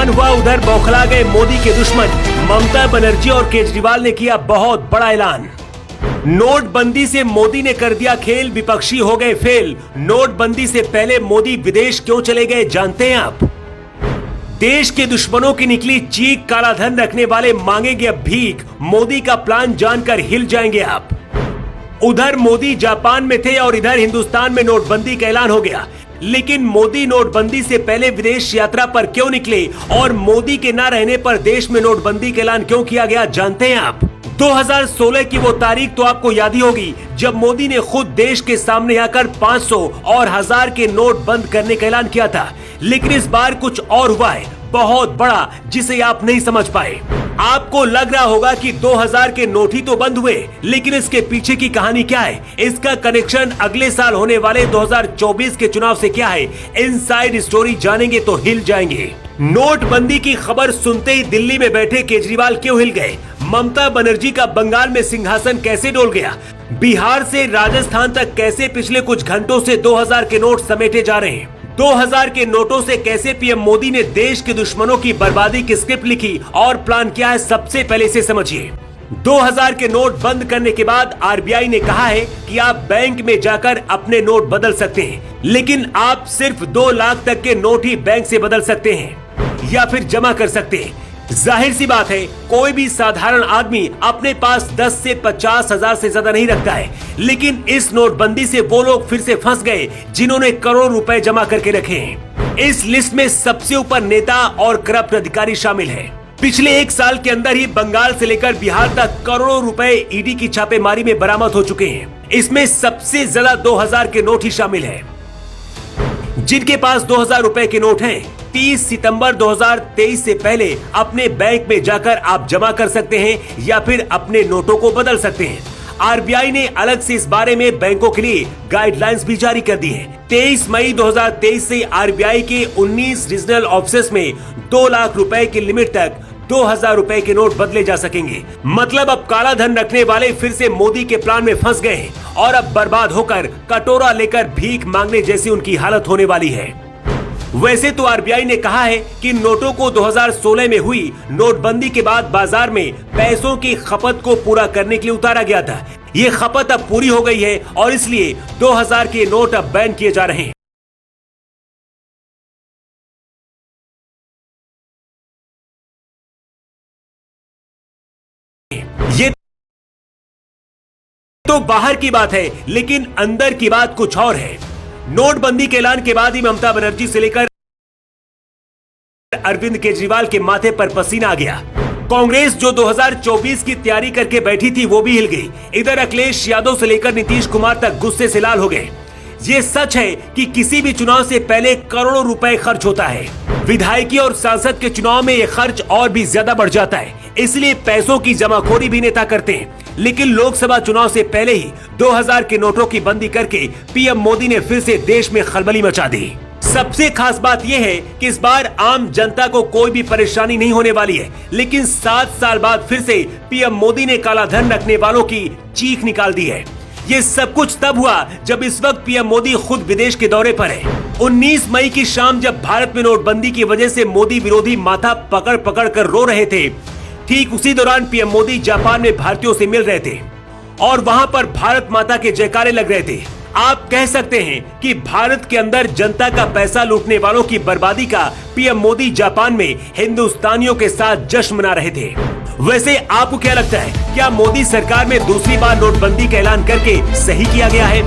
ऐलान हुआ, उधर बौखला गए मोदी के दुश्मन ममता बनर्जी और केजरीवाल ने किया बहुत बड़ा ऐलान। नोटबंदी से मोदी ने कर दिया खेल, विपक्षी हो गए फेल। नोटबंदी से पहले मोदी विदेश क्यों चले गए, जानते हैं आप? देश के दुश्मनों की निकली चीख, काला धन रखने वाले मांगेंगे अब भीख। मोदी का प्लान जानकर हिल जाएंगे आप। उधर मोदी जापान में थे और इधर हिंदुस्तान में नोटबंदी का ऐलान हो गया। लेकिन मोदी नोटबंदी से पहले विदेश यात्रा पर क्यों निकले और मोदी के न रहने पर देश में नोटबंदी का ऐलान क्यों किया गया, जानते हैं आप? 2016 की वो तारीख तो आपको याद ही होगी जब मोदी ने खुद देश के सामने आकर 500 और 1000 के नोट बंद करने का ऐलान किया था। लेकिन इस बार कुछ और हुआ है, बहुत बड़ा, जिसे आप नहीं समझ पाए। आपको लग रहा होगा कि 2000 के नोट ही तो बंद हुए, लेकिन इसके पीछे की कहानी क्या है, इसका कनेक्शन अगले साल होने वाले 2024 के चुनाव से क्या है, इनसाइड स्टोरी जानेंगे तो हिल जाएंगे। नोटबंदी की खबर सुनते ही दिल्ली में बैठे केजरीवाल क्यों हिल गए? ममता बनर्जी का बंगाल में सिंहासन कैसे डोल गया? बिहार से राजस्थान तक कैसे पिछले कुछ घंटों से 2000 के नोट समेटे जा रहे हैं? 2000 के नोटों से कैसे पीएम मोदी ने देश के दुश्मनों की बर्बादी की स्क्रिप्ट लिखी और प्लान क्या है, सबसे पहले से समझिए। 2000 के नोट बंद करने के बाद आरबीआई ने कहा है कि आप बैंक में जाकर अपने नोट बदल सकते हैं, लेकिन आप सिर्फ 2 लाख तक के नोट ही बैंक से बदल सकते हैं या फिर जमा कर सकते हैं। जाहिर सी बात है, कोई भी साधारण आदमी अपने पास 10 से 50 हजार से ज्यादा नहीं रखता है। लेकिन इस नोटबंदी से वो लोग फिर से फंस गए जिन्होंने करोड़ों रुपए जमा करके रखे हैं। इस लिस्ट में सबसे ऊपर नेता और करप्ट अधिकारी शामिल हैं। पिछले 1 साल के अंदर ही बंगाल से लेकर बिहार तक करोड़ों रुपए ईडी की छापेमारी में बरामद हो चुके हैं। इसमें सबसे ज्यादा 2000 के नोट ही शामिल है। जिनके पास 2000 रुपए के नोट हैं, 30 सितंबर 2023 से पहले अपने बैंक में जाकर आप जमा कर सकते हैं या फिर अपने नोटों को बदल सकते हैं। आरबीआई ने अलग से इस बारे में बैंकों के लिए गाइडलाइंस भी जारी कर दी है। 23 मई 2023 से आरबीआई के 19 रीजनल ऑफिसेस में 2 लाख रुपए की लिमिट तक 2000 रुपए के नोट बदले जा सकेंगे। मतलब अब काला धन रखने वाले फिर से मोदी के प्लान में फंस गए हैं और अब बर्बाद होकर कटोरा लेकर भीख मांगने जैसी उनकी हालत होने वाली है। वैसे तो आरबीआई ने कहा है कि नोटों को 2016 में हुई नोटबंदी के बाद बाजार में पैसों की खपत को पूरा करने के लिए उतारा गया था। ये खपत अब पूरी हो गई है और इसलिए 2000 के नोट अब बैन किए जा रहे हैं। ये तो बाहर की बात है, लेकिन अंदर की बात कुछ और है। नोटबंदी के ऐलान के बाद ही ममता बनर्जी से लेकर अरविंद केजरीवाल के माथे पर पसीना आ गया। कांग्रेस जो 2024 की तैयारी करके बैठी थी वो भी हिल गई। इधर अखिलेश यादव से लेकर नीतीश कुमार तक गुस्से से लाल हो गए। ये सच है कि किसी भी चुनाव से पहले करोड़ों रुपए खर्च होता है। विधायकी और सांसद के चुनाव में ये खर्च और भी ज्यादा बढ़ जाता है, इसलिए पैसों की जमाखोरी भी नेता करते हैं। लेकिन लोकसभा चुनाव से पहले ही 2000 के नोटों की बंदी करके पीएम मोदी ने फिर से देश में खलबली मचा दी। सबसे खास बात यह है कि इस बार आम जनता को कोई भी परेशानी नहीं होने वाली है। लेकिन 7 साल बाद फिर से पीएम मोदी ने काला धन रखने वालों की चीख निकाल दी है। ये सब कुछ तब हुआ जब इस वक्त पीएम मोदी खुद विदेश के दौरे पर है। 19 मई की शाम जब भारत में नोटबंदी की वजह से मोदी विरोधी माथा पकड़ पकड़ कर रो रहे थे, ठीक उसी दौरान पीएम मोदी जापान में भारतीयों से मिल रहे थे और वहां पर भारत माता के जयकारे लग रहे थे। आप कह सकते हैं कि भारत के अंदर जनता का पैसा लूटने वालों की बर्बादी का पीएम मोदी जापान में हिंदुस्तानियों के साथ जश्न मना रहे थे। वैसे आपको क्या लगता है, क्या मोदी सरकार में दूसरी बार नोटबंदी का ऐलान करके सही किया गया है?